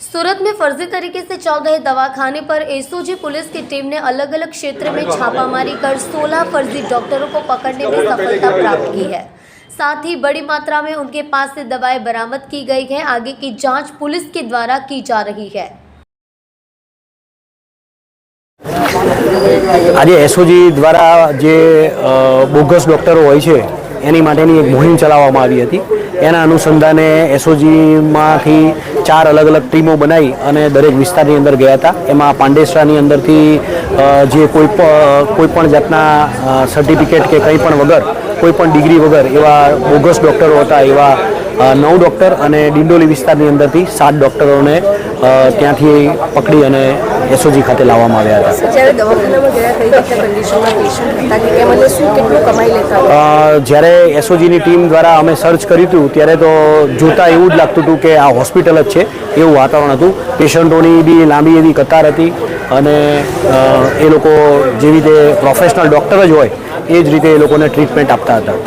सूरत में फर्जी तरीके से चल रहे दवाखाने पर एसओजी पुलिस की टीम ने अलग अलग क्षेत्र में छापामारी कर 16 फर्जी डॉक्टरों को पकड़ने में सफलता प्राप्त की है। साथ ही बड़ी मात्रा में उनके पास से दवाएं बरामद की गई है। आगे की जांच पुलिस के द्वारा की जा रही है। आज एसओजी द्वारा जे बोगस डॉक्टरो होय छे एनी माटेनी एक मुहिम चलाववामां आवी हती। एना अनुसंधाने एसओजीमांथी 4 अलग अलग टीमों बनाई अने दरेक विस्तारनी अंदर गया था। एमां पांडेसरानी अंदरथी जे कोईपण जातना सर्टिफिकेट के कंईपण वगर कोईपण डिग्री वगर एवा बोगस डॉक्टरो हता एवा 9 डॉक्टर अने डिंडोली विस्तारनी अंदरथी 7 डॉक्टरोने त्यांथी पकड़ी अने एसओजी खाते लाववामां आव्या हता। જ્યારે દવાખાનામાં ગયા કઈ રીતે કન્ડિશનમાં પેશન્ટ હતા કે કેમ અને શું કેટલું કમાઈ લેતા હતા? જ્યારે એસઓજીની ટીમ દ્વારા અમે સર્ચ કર્યું હતું ત્યારે તો જોતા એવું જ લાગતું હતું કે આ હોસ્પિટલ જ છે એવું વાતાવરણ હતું। પેશન્ટોની બી લાંબી એવી કતાર હતી અને એ લોકો જેવી રીતે પ્રોફેશનલ ડૉક્ટર જ હોય એ જ રીતે એ લોકોને ટ્રીટમેન્ટ આપતા હતા।